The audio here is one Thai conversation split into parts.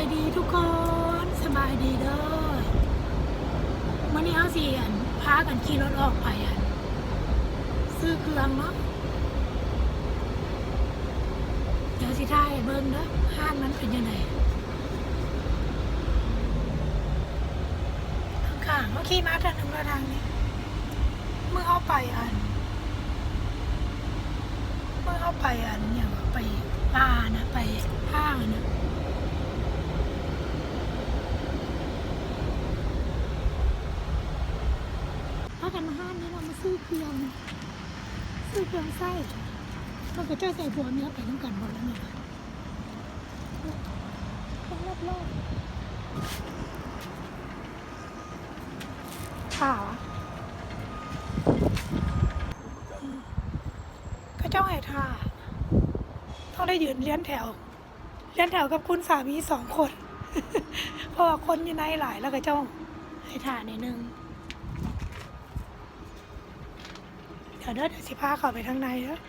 ายดีทุกคนสบายดีเด้อวันนี้เอาสิพากันขี่รถออกไปซื้อเครื่องเนาะเดี๋ยวสิท่ายเบิ้งเด้อห้างนั้นเป็นยังไงข้างๆเขาขี่มาทางหนึ่งมาทางนี้เมื่อเข้าไปเนี่ยไปป่านะไปห้างนะถ้ากันมาห้างนี้เรามาซื้อเครื่องไส้เราก็เจ้าใส่ผัวเมียไปทั้งกันหมดแล้วเนี่ยต้องรอบข่าวก็เจ้าให้ท่าต้องได้ยืนเลี้ยนแถวกับคุณสามี2 คนเพราะว่าคนอยู่ในหลายแล้วก็เจ้าให้ท่าในนึงเดี๋ยวสิพาเขาไปทางในแล้ว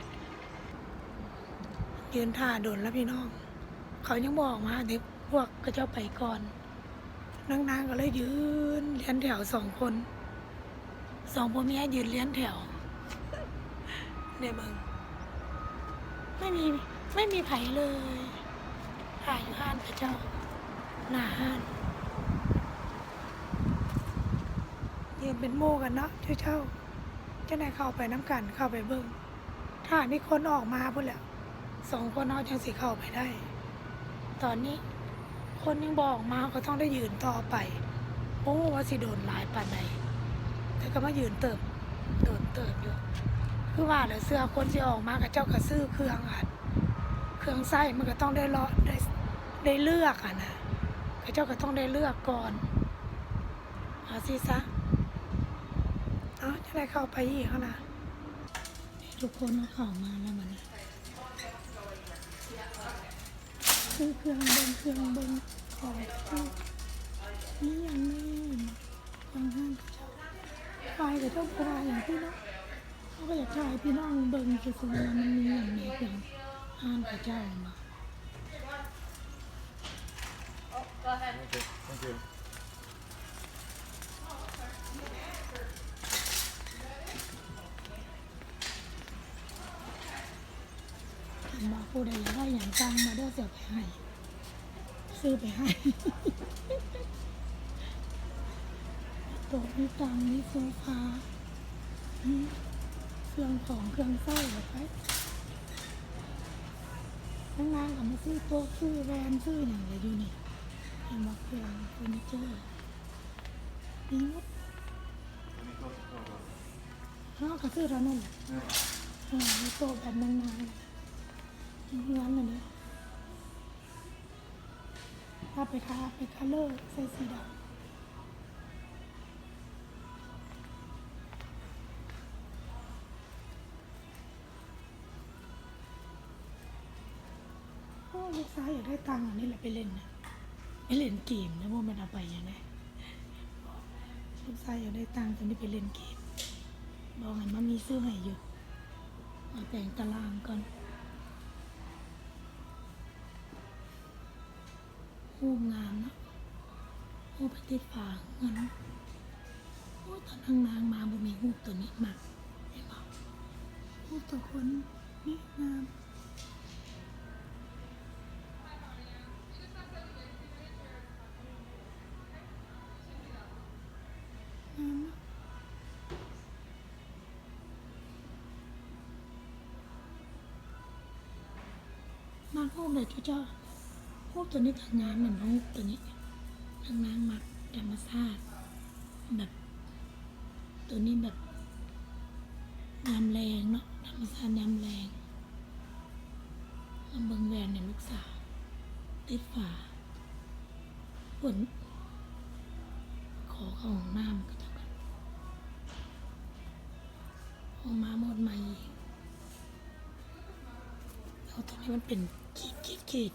ยืนท่าโดนแล้วพี่น้องเขายังบอกมาเด็กพวกก็เจ้าไปก่อนนางก็เลยยืนเลี้ยนแถว2 คน2ผัวเมียยืนเลี้ยนแถวเนี่ยมึงไม่มีไผเลยถ่ายอยู่ห้านพระเจ้าหน้าห้านยืนเป็นโม่กันเนาะเจ้าไหนเข้าไปน้ำกันเข้าไปเบิ้งถ้ามีคนออกมาพุ่นแหละ2 คนเอาจังสิเข้าไปได้ ตอนนี้คนยังบอกมาก็ต้องได้ยืนต่อไปโอ้ว่าสิโดนหลายปานใดแต่ก็มายืนโดนเติบอยู่คือว่าแล้วเสื้อคนที่ออกมากับเจ้าก็ซื้อเครื่องไส้มันก็ต้องได้ได้เลือกนะกับเจ้าก็ต้องได้เลือกก่อนเอาสิซะจะได้เข้าไปอีกแล้วนะทุกคนเอาเข้ามาแล้วมันซื้อเครื่องเบิ้งของนี่อย่างนี้บางห้างไฟกับเจ้าปลาอย่างที่เนาะเขาก็อยากถ่ายพี่น้องเบิ้งคือสมมติมันมีอย่างนี้อย่างห้างกับเจ้ามา Thank you. มาพูดอะไรได้อย่างจังมาเด้อเสียไปให้ซื้อไปให้โต๊ะมีตังมีโซฟาเครื่องไส้แบบไปข้างล่างก็มาซื้อโต๊ะซื้อแวนซื้ออย่างไรอยู่นี่เห็นบอกเครื่องเฟอร์นิเจอร์มีหมดก็ซื้อเท่านั้นแหละมีโต๊ะแบบนานๆงั้นเลยถ้าไปคัลเลอร์ใส่สีดำลูกชายอยากได้ตังค์อันนี้แหละไปเล่นนะไปเล่นเกมนะว่ามันเอาไปอย่างไรลูกชายอยากได้ตังค์ตอนนี้ไปเล่นเกมบอกให้มันมีซื้อให้อยู่มาแต่งตารางก่อนหูงามนะหูไปติดฝาเงินหูตอนนางมาบ่มีหูตัวนี้มากเห็นบอกหูตัวคนนี่งามมาหูเลยเจ้าหูตัวนี้ทางงานเหมือนหูตัวนี้ทางงานมักธรรมชาติแบบตัวนี้แบบงามแรงเนาะธรรมชาติงามแรงลำเบิงแวนเนี่ยลูกสาวติดฝาฝนขอเข้าห้องน้ำก็เท่ากันออกมาหมดใหม่เอาตรงนี้มันเป็นขีด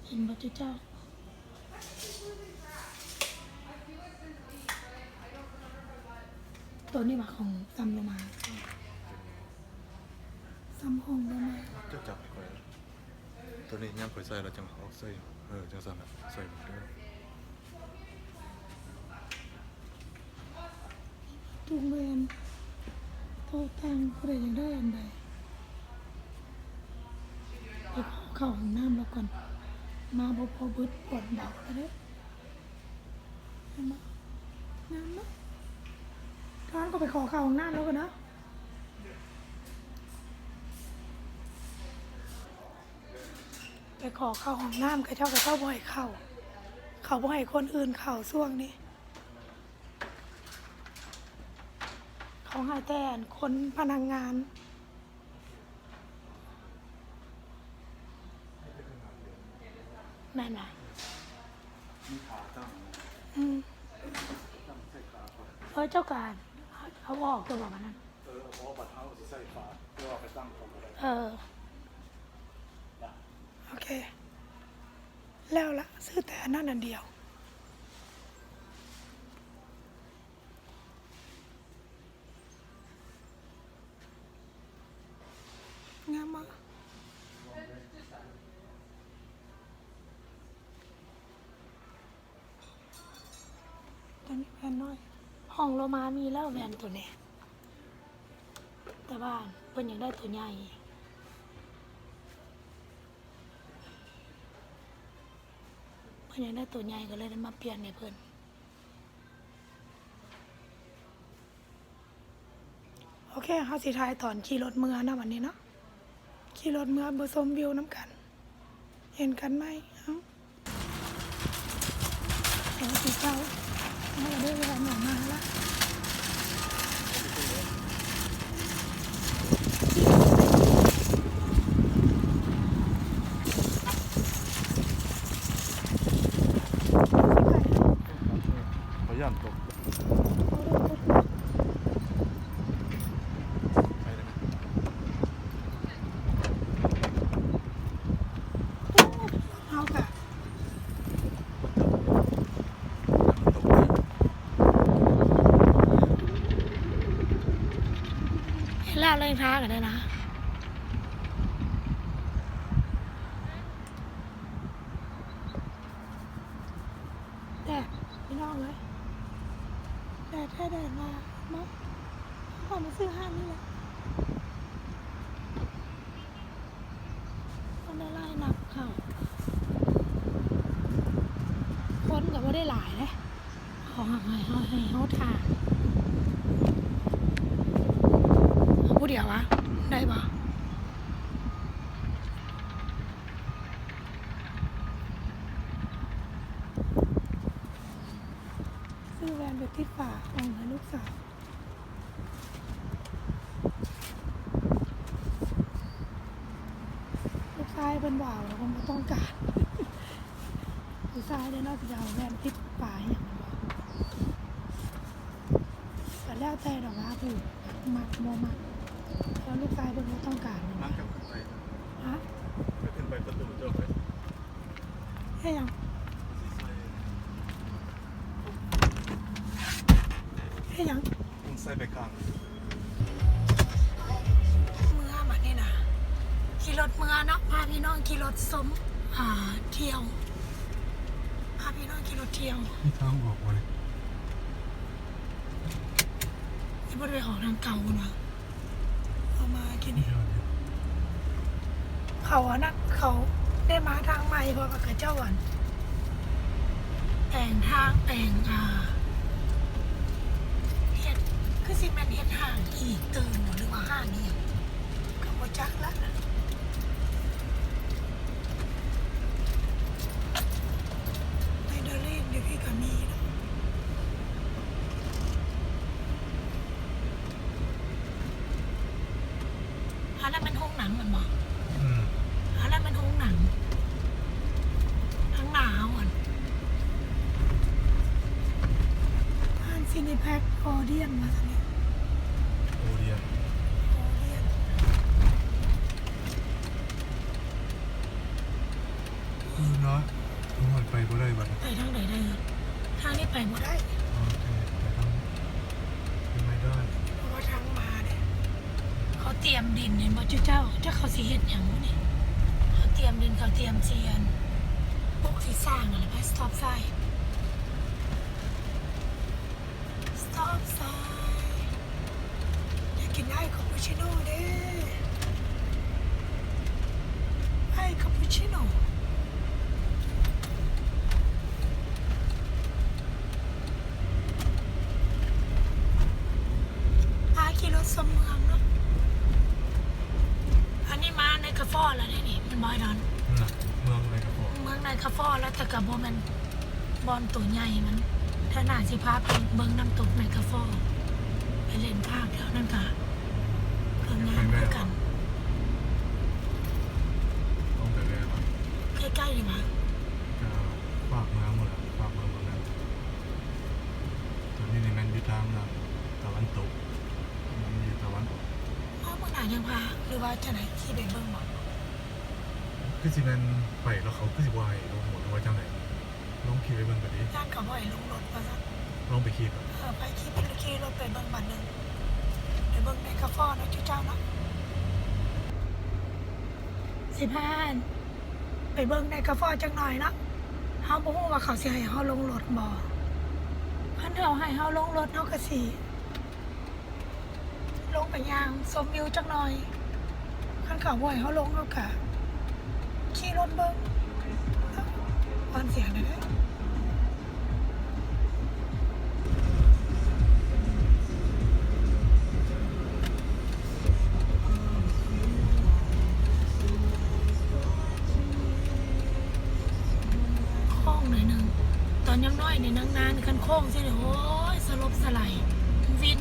เห็นบ่เจ้า ตัวนี้มาของซัมโลมาซัมฮงโลมา เจ้าจับให้ข่อยตัวนี้ย่ำข่อยใส่แล้วจังเอาใส่จังสั่นน่ะใส่หมดเด้อ ทุกเวนโทษทางผู้ใดยังได้อันใดไปขอเข้าห้องน้ำแล้วก่อนมาบ่พอบึดปวดเบาแล้วเด้อเห็นบ่งามเนาะท่านก็ไปขอเข้าห้องน้ำแล้วกันเนาะไปขอเข้าห้องน้ำกับเจ้ากับเจ้าบ่ให้เข้าเขาบ่ให้คนอื่นเข้าช่วงนี้เขาให้แต่คนพนักงานแม่นไหม มีขาตั้ง ตั้งใส่ขาก่อน เจ้าการเขาออกตัวบอกมันนั้น เอาเพราะบัดเท้าสิใส่ขาเพื่อเอาไปตั้งของอะไร โอเค แล้วละซื้อแต่อันนั้นอันเดียวงามมากตัวนี้แวนน้อย ห้องโลมามีแล้วแวนตัวนี้แต่ว่าเพิ่นอยากได้ตัวใหญ่เพิ่นอยากได้ตัวใหญ่ก็เลยได้มาเปลี่ยนในเพิ่นโอเคเฮาสิทายตอนขี่รถเมื่อนะวันนี้เนาะขี่รถเมื่อบ่ชมวิวน้ำกัน เห็นกันไหมเอ้าเดี๋ยวสิเจ้าเอาเด้อเวลาหนูมาละขอย่านตกไปได้ไหม เอาค่ะ ตกเลย เห็นแล้วเลยท้ากันได้นะแดดพี่น้องเลยแดดแค่แดดมาเนาะขอมาซื้อห้างนี่แหละคนได้ไล่นับเขาคนกับว่าได้หลายเลยเขาให้เขาทานเอาผู้เดียววะได้ปะซื้อแวนไปติดฝาเอาให้ลูกสาวลูกชายเป็นบ่าวแล้วคงไม่ต้องการลูกชายเนี่ยนอกจากจะเอาแวนติดฝาอย่างมันบอกแต่แล้วแต่ดอกว่าคือมักโมมักแล้วลูกชายเป็นไม่ต้องการมัน นั่งกับขึ้นไป ฮะ ไปขึ้นไปประตูเจ้าไป ให้ยัง ใส่ ให้ยัง ต้องใส่ไปข้าง เมื่อมาเนี่ยนะขี่รถเมื่อเนาะพาพี่น้องขี่รถสมเที่ยวพาพี่น้องขี่รถเที่ยว ที่ทางออกมาเลย ที่บริเวณของทางเก่าคุณวะเอามากินนี่เขาอะนะเขาได้มาทางใหม่เพราะว่ากับเจ้าวันแต่งทางแต่งเฮ็ดคือสิแมันเฮ็ดห่างอีกตื่นหรือว่าห้างนี่ก็บ่จักละในเดลีนเดี๋ยวพี่ก็มีนะอันนั้นเป็นห้องหนังเหมือนบอก อันนั้นเป็นห้องหนังทั้งหนาวอ่ะบ้านซินิแพ็คออเดียนมาสักนิด โอเดียน ออเดียน เนาะทุกคนไปบ่ได้บัด ไปทางไหนได้ทางนี้ไปหมดได้ โอเคไปทางไม่ได้ บ่จุเจ้าจะเขาสิเฮ็ดหยังนี่เขาเตรียมดินเขาเตรียมเจียนพวกสิสร้างอะไรไป stop sign stop sign อยากกินไอ้คาปูชิโน่เด้ไอ้คาปูชิโน่ขี่รถสมเมืองเนาะอันนี้มาในคาฟอแล้วนี่มันบอยดอน น่ะเมืองอะไรครับผม เมืองในคาฟอแล้วแต่กับโบมันบอลตัวใหญ่มันถ้าหนาสิพาไปเมืองน้ำตกในคาฟอไปเล่นภาคแถวนั่นค่ะเพื่องานด้วยกัน ต้องไปเลยครับ ใกล้ๆดีมั้ย ก็ฝากเมืองหมดแล้วฝากเมืองหมดแล้วตอนนี้ในแมนยูทางนะตะวันตกมันอยู่ตะวันออก พ่อเมื่อไหร่ยังพาหรือว่าจะไหนขี่ไปเบิ่งบอก คือสิแมนไปแล้วเขาคือสิวายลงหมดว่าจังไหนลองขี่ไปเบิ่งกันดิ ย่านเขาบ่อยลงรถมาซะ ลองไปขี่กัน ไปขี่รถไปเบิ่งบันหนึ่งไปเบิ่งในคาฟอนะเจ้าเนาะ15ไปเบิ่งในคาฟอจังหน่อยเนาะเฮาบ่ฮู้ว่าเขาสิให้เฮาลงรถบ่คันเขาให้เฮาลงรถเฮาก็สิลงไปย่างชมวิวจักหน่อยคันเขาบ่ให้เฮาลงเฮาก็ขี่รถเบิ่งฟังเสียงได้เด้อโค้งหน่อยหนึงตอนยังน้อยนี่นานๆคันโค้งสิโอ้ยสลบสลายวิน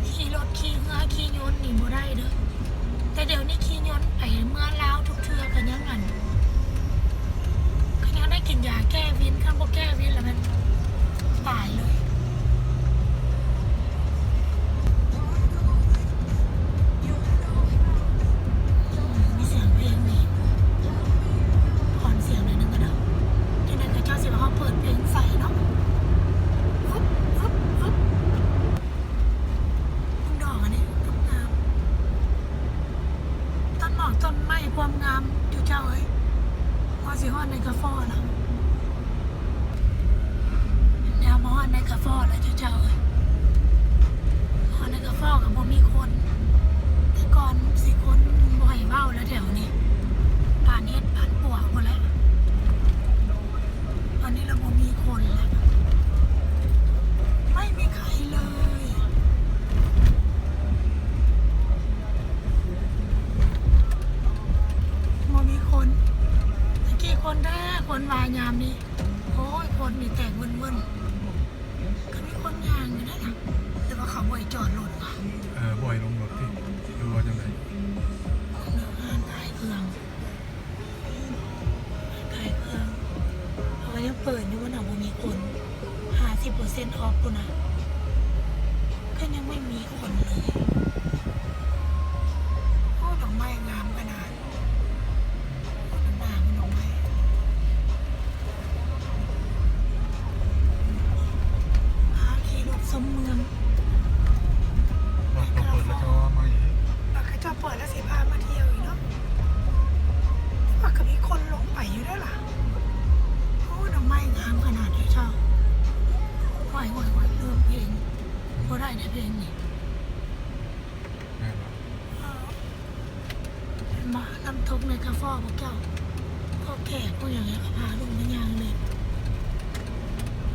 ขี่รถขี่เรือขี่ยนต์นี่บ่ได้เด้อแต่เดี๋ยวนี้ขี่ยนต์ไปเมื่อลาวทุกเทื่อกันยังงั้นก็ยังได้กินยาแก้วินคันบ่แก้วินแล้วมันตายเลยมีเสียงเพลงนี่ผ่อนเสียงหน่อยหนึงก็ได้ที่นั่นก็เจ้าสิว่าเขาเปิดเพลงใส่เนาะฮึบฮึบฮึบดอกอันนี้ต้นงามต้นหมอกต้นไม้ความงามอยู่เจ้าเอ้ยว่าสิฮอดในกาฟอนะแนวมาฮอดในกาฟอแล้วเจ้าเอ้ยฮอดในกาฟอกับบ่มีคนแต่ก่อนสิคนบ่ให้เว้าแล้วแถวนี้ผ่านเฮ็ดผ่านปวกหมดแล้วตอนนี้เราบ่มีคนแล้วไม่มีใครเลยบ่มีคนตะกี้คนแท้คนวายามนี่โอ้ยคนนี่แตกวุ่นๆก็มีคนย่างอยู่นั่นน่ะแต่ว่าเขาบ่ให้จอดรถว่ะ บ่อยลงรถที่ดูว่าจังไหน เนื้ออาหารขายเครื่องเขาก็ยังเปิดอยู่ว่าหนังบ่มีคน50%ออฟกูนะก็ยังไม่มีคนเลยโอ้ดอกไม้งามขนาดหน้ามันดอกไม้ขี่รถสมเมือง ว่าเขาเปิดแล้วจะว่ามาอีก แล้วก็จะเปิดแล้วสิพามาเที่ยวอีกเนาะว่าก็มีคนลงไปอยู่ด้วยล่ะโอ้ดอกไม้งามขนาดเลยเจ้าไหวลืมเพลงก็ได้ในเพลงนี่ แม่นบ่ มาน้ำตกในกาฟอพวกเจ้าพวกแขกพวกอย่างเงี้ยก็พาลุงมาย่างเลย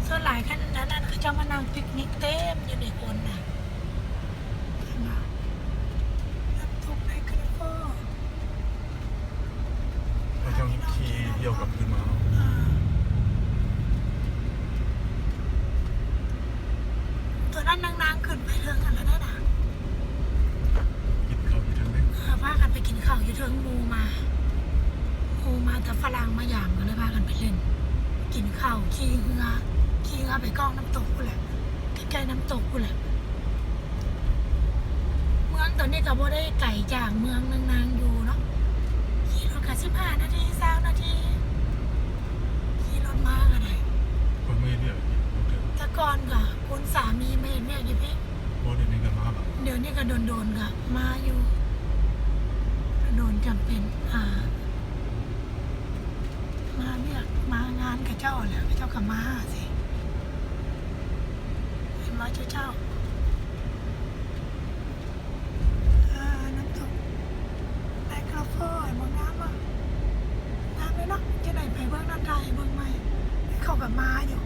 ส่วนหลายคันนั้นเขาจะมานั่งปิกนิกเต็มอยู่ในคนน่ะเห็นปะน้ำตกในกาฟอ เขาจะขี่เดี่ยวกลับคืนมา ตัวนั้นนางๆขึ้นไปเทิงกันแล้วได้นะ กินข้าวอยู่ทางนี้ พากันไปกินข้าวอยู่เทิงมูมาแต่ฝรั่งมาอย่างก็เลยพากันไปเล่น กินข้าวขี่เรือไปกล้องน้ำตกกูแหละใกล้ๆน้ำตกกูแหละเมืองตอนนี้ก็บ่ได้ไก่จากเมืองนางๆอยู่เนาะขี่รถกัน15 นาที20 นาทีขี่รถมาก็ได้ คนไม่เรียกอีกบ่ถึง แต่ก่อนก็คุณสามีไม่เห็นแม่อยู่พี่ บ่ได้นี่กันมาแบบ เดี๋ยวนี้ก็โดนๆก็มาอยู่ คนจำเป็นมาเรียกมางานกับเจ้าแหละกับเจ้ากับมาสิเห็นไหมเจ้าน้ำตกไนกราฟอยมองน้ำอ่ะน้ำเลยเนาะจะไหนไปเบื้องน้ำไทยเบื้องไม่เข้ากับมาอยู่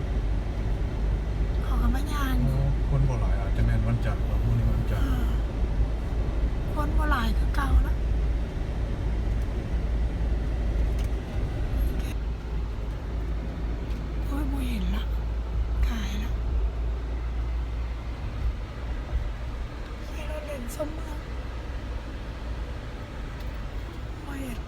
เขากับมายางอยู่ คนบ่หลายอาจจะแม่นวันจันทร์ว่ามื้อนี้วันจันทร์ คนบ่หลายคือเก่านะโอ้ยบ่เห็นละขายละให้เราเล่นสมเมืองบ่เห็น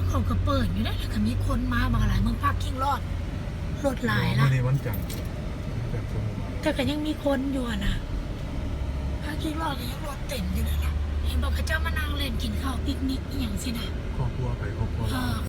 เขาก็เปิดอยู่นะแล้วก็มีคนมาบางหลายเมืองภาคกิ้งรอดรถหลายละ มื้อนี้วันจันทร์แต่คนบ่หลาย แต่ก็ยังมีคนอยู่อะนะภาคกิ้งรอดก็ยังรถเต็มอยู่เลยล่ะเห็นบอกเขาเจ้ามานั่งเล่นกินข้าวปิกนิกอหย่างสินะ ครอบครัวไปครอบครัว เอ มา อ